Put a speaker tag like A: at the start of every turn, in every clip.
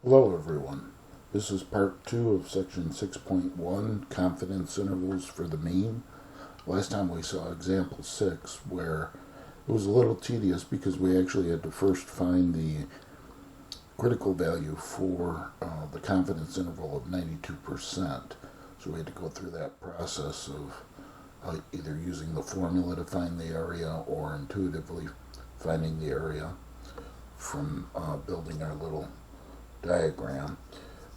A: Hello everyone. This is part 2 of section 6.1, confidence intervals for the mean. Last time we saw example 6 where it was a little tedious because we actually had to first find the critical value for the confidence interval of 92%. So we had to go through that process of either using the formula to find the area or intuitively finding the area from building our little diagram.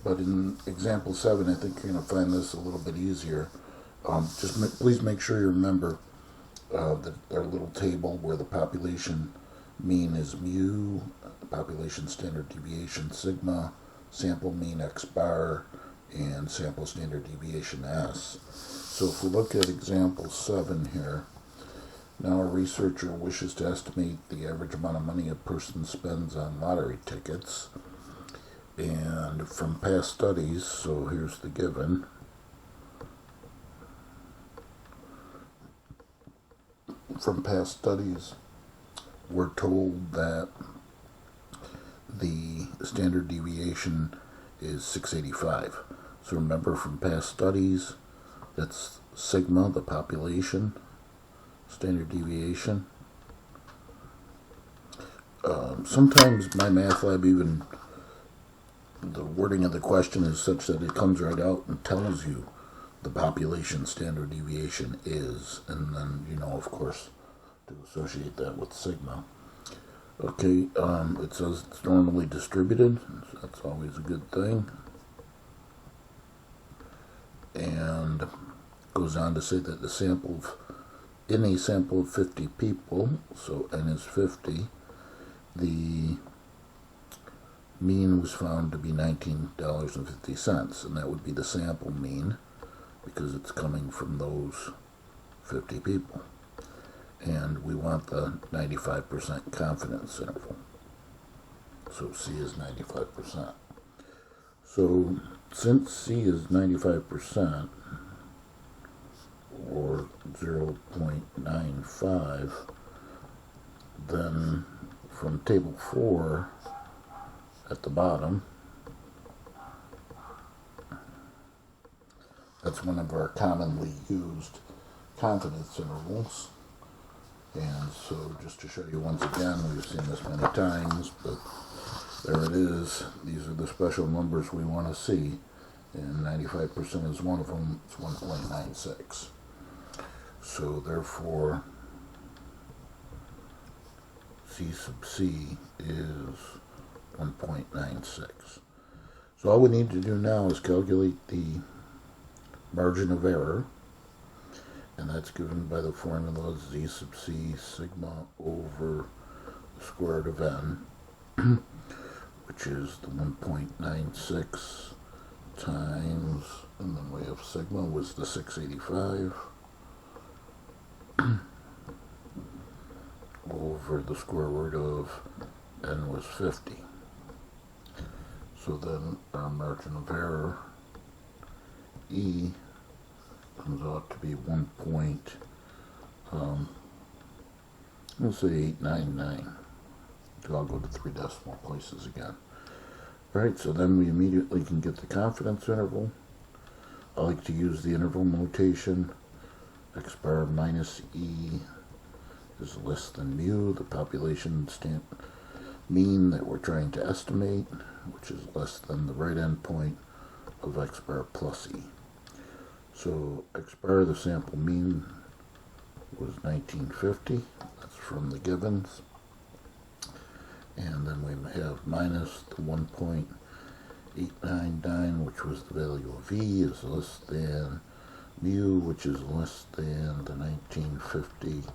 A: But in example 7, I think you're going to find this a little bit easier. Please make sure you remember that our little table where the population mean is mu, population standard deviation sigma, sample mean x bar, and sample standard deviation s. So if we look at example 7 here, now a researcher wishes to estimate the average amount of money a person spends on lottery tickets. And from past studies, so here's the given. From past studies, we're told that the standard deviation is 685. So remember from past studies, that's sigma, the population, standard deviation. Sometimes my math lab even the wording of the question is such that it comes right out and tells you the population standard deviation is, and then, of course, to associate that with sigma. Okay, it says it's normally distributed, so that's always a good thing. And goes on to say that in a sample of 50 people, so n is 50, the mean was found to be $19.50, and that would be the sample mean because it's coming from those 50 people. And we want the 95% confidence interval. So C is 95%. So since C is 95%, or 0.95, then from table 4, at the bottom, that's one of our commonly used confidence intervals. And so just to show you once again, we've seen this many times, but there it is. These are the special numbers we want to see, and 95% is one of them. It's 1.96. So therefore, C sub C is 1.96. So all we need to do now is calculate the margin of error, and that's given by the formula Z sub C sigma over the square root of n, which is the 1.96 times, and then we have sigma was the 685 over the square root of n was 50. So then our margin of error, E, comes out to be let's say 899. So I'll go to 3 decimal places again. Alright, so then we immediately can get the confidence interval. I like to use the interval notation. X bar minus E is less than mu, the population mean that we're trying to estimate, which is less than the right endpoint of x bar plus E. So x bar, the sample mean, was 1950. That's from the givens. And then we have minus the 1.899, which was the value of E, is less than mu, which is less than the 1950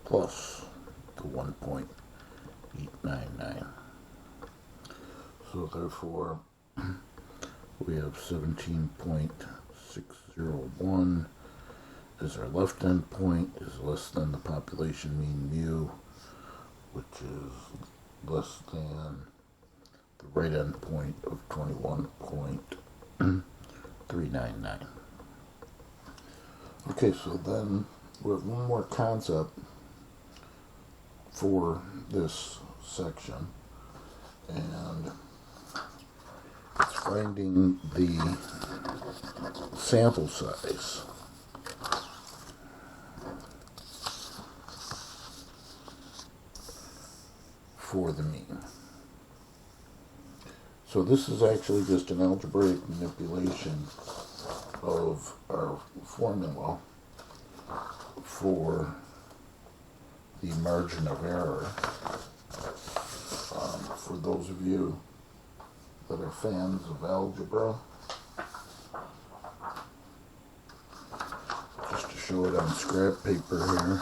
A: plus the 1.899. So therefore, we have 17.601 as our left end point, is less than the population mean mu, which is less than the right end point of 21.399. Okay, so then we have one more concept for this section, and finding the sample size for the mean. So this is actually just an algebraic manipulation of our formula for the margin of error. For those of you that are fans of algebra, just to show it on scrap paper here,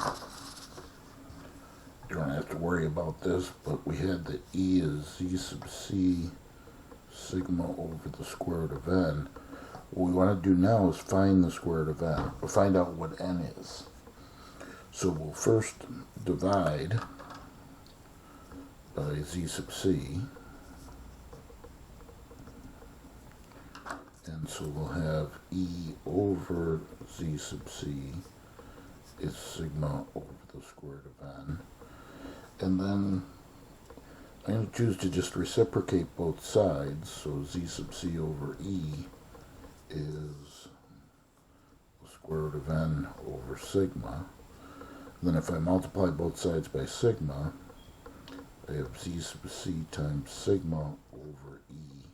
A: you don't have to worry about this, but we had that E is Z sub C sigma over the square root of n. What we want to do now is find the square root of n, or find out what n is. So we'll first divide by Z sub C, and so we'll have E over Z sub C is sigma over the square root of n. And then I'm going to choose to just reciprocate both sides, so Z sub C over E is the square root of n over sigma. And then if I multiply both sides by sigma, I have Z sub C times sigma over E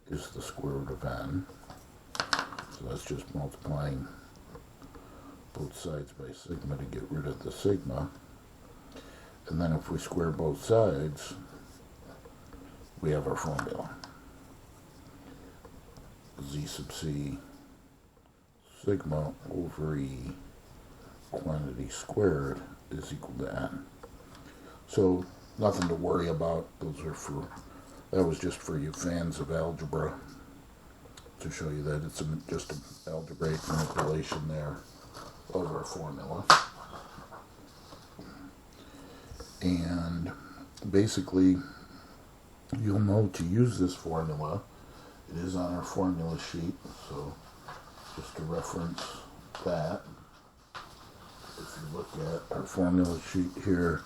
A: is the square root of n. So that's just multiplying both sides by sigma to get rid of the sigma. And then if we square both sides, we have our formula. Z sub C sigma over E quantity squared is equal to n. So nothing to worry about. That was just for you fans of algebra, to show you that it's just an algebraic manipulation there of our formula. And basically, you'll know to use this formula. It is on our formula sheet, so just to reference that, if you look at our formula sheet here,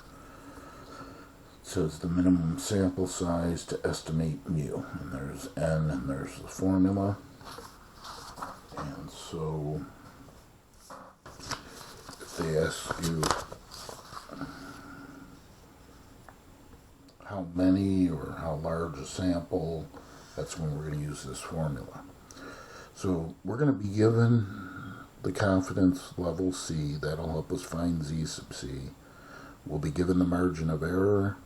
A: it says the minimum sample size to estimate mu, and there's n, and there's the formula. And so if they ask you how many or how large a sample, that's when we're going to use this formula. So we're going to be given the confidence level C. That'll help us find Z sub C. We'll be given the margin of error,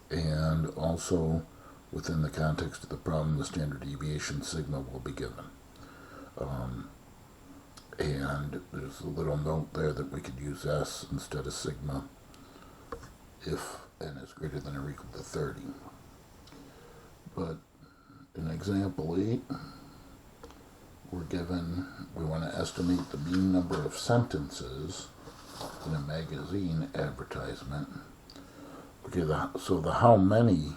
A: and also within the context of the problem, the standard deviation sigma will be given. And there's a little note there that we could use S instead of sigma if n is greater than or equal to 30. But in example 8, we want to estimate the mean number of sentences in a magazine advertisement. Okay, so the how many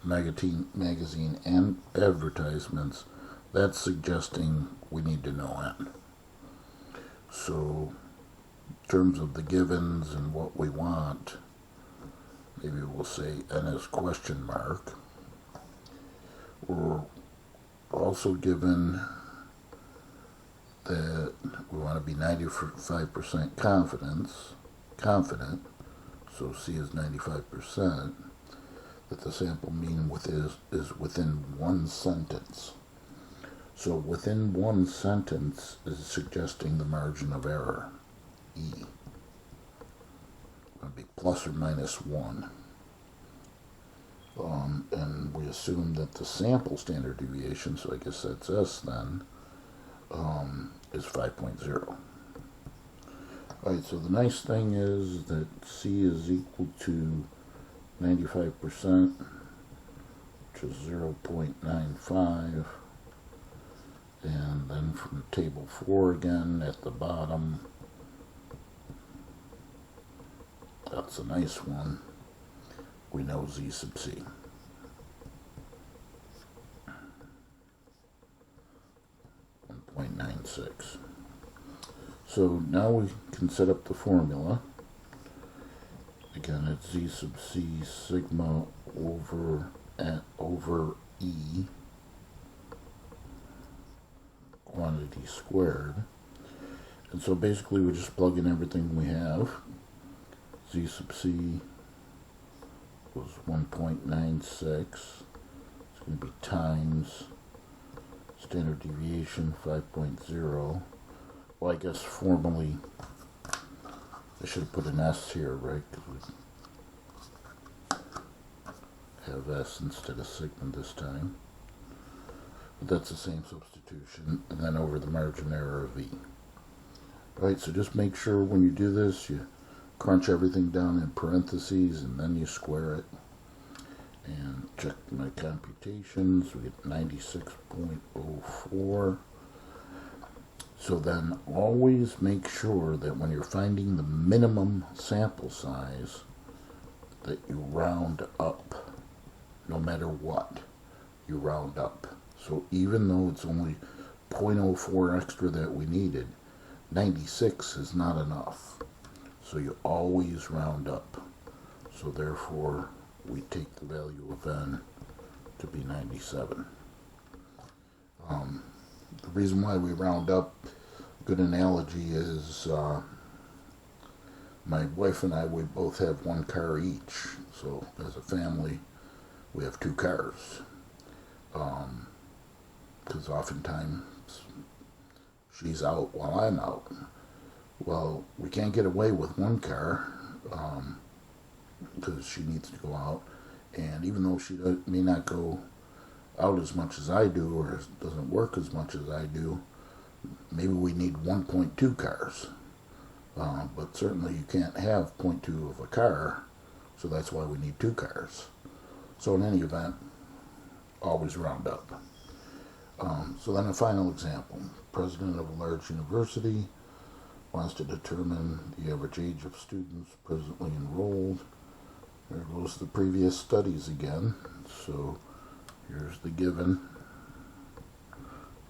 A: magazine and advertisements, that's suggesting we need to know n. So in terms of the givens and what we want, maybe we'll say n is question mark. We're also given that we want to be 95% confident, so C is 95%, that the sample mean is within one sentence. So within one sentence is suggesting the margin of error, E. It would be plus or minus 1. And we assume that the sample standard deviation, so I guess that's S then, is 5.0. Alright, so the nice thing is that C is equal to 95%, which is 0.95. And then from table 4 again at the bottom, that's a nice one, we know Z sub C. .96. So now we can set up the formula. Again, it's Z sub C sigma over E quantity squared. And so basically we just plug in everything we have. Z sub C was 1.96. It's going to be times standard deviation 5.0. Well, I guess formally I should have put an S here, right? Because we have S instead of sigma this time. But that's the same substitution. And then over the margin error of V. Alright, so just make sure when you do this, you crunch everything down in parentheses and then you square it. And check my computations. We get 96.04. So then always make sure that when you're finding the minimum sample size that you round up. No matter what, you round up. So even though it's only 0.04 extra that we needed, 96 is not enough. So you always round up. So therefore, we take the value of n to be 97. The reason why we round up, good analogy is my wife and I, we both have one car each. So as a family, we have 2 cars. Because oftentimes she's out while I'm out. Well, we can't get away with one car because she needs to go out. And even though she may not go out as much as I do or doesn't work as much as I do, maybe we need 1.2 cars. But certainly you can't have 0.2 of a car, so that's why we need 2 cars. So in any event, always round up. So then a final example. President of a large university wants to determine the average age of students presently enrolled. There goes the previous studies again. So here's the given.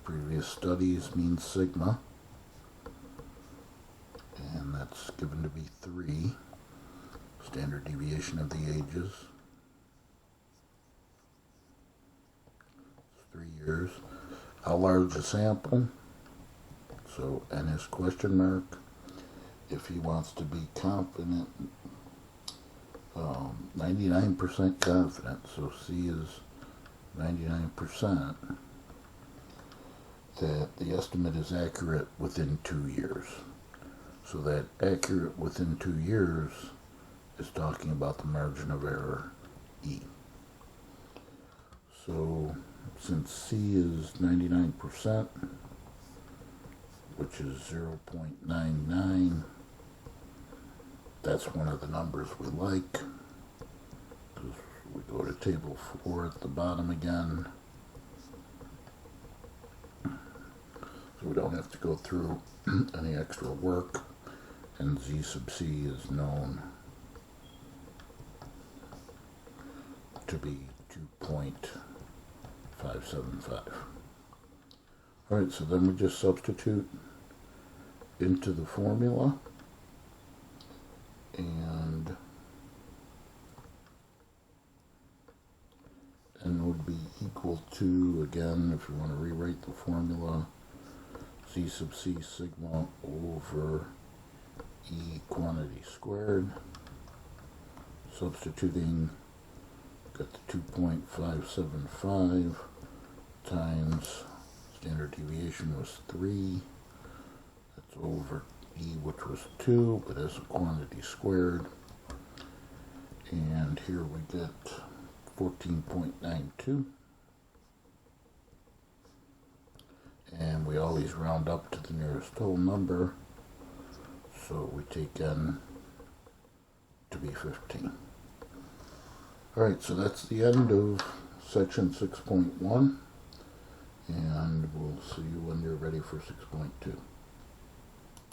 A: Previous studies means sigma. And that's given to be 3. Standard deviation of the ages. It's 3 years. How large a sample? So n is question mark. If he wants to be confident, 99% confident, so C is 99%, that the estimate is accurate within 2 years. So that accurate within 2 years is talking about the margin of error E. So since C is 99%, which is 0.99, that's one of the numbers we like. Because we go to table 4 at the bottom again. So we don't have to go through any extra work. And Z sub C is known to be 2.575. Alright, so then we just substitute into the formula, and n would be equal to, again, if you want to rewrite the formula, Z sub C sigma over E quantity squared. Substituting, got the 2.575 times standard deviation was 3. That's over E, which was 2, but as a quantity squared. And here we get 14.92. And we always round up to the nearest whole number. So we take n to be 15. Alright, so that's the end of section 6.1. And we'll see you when you're ready for 6.2.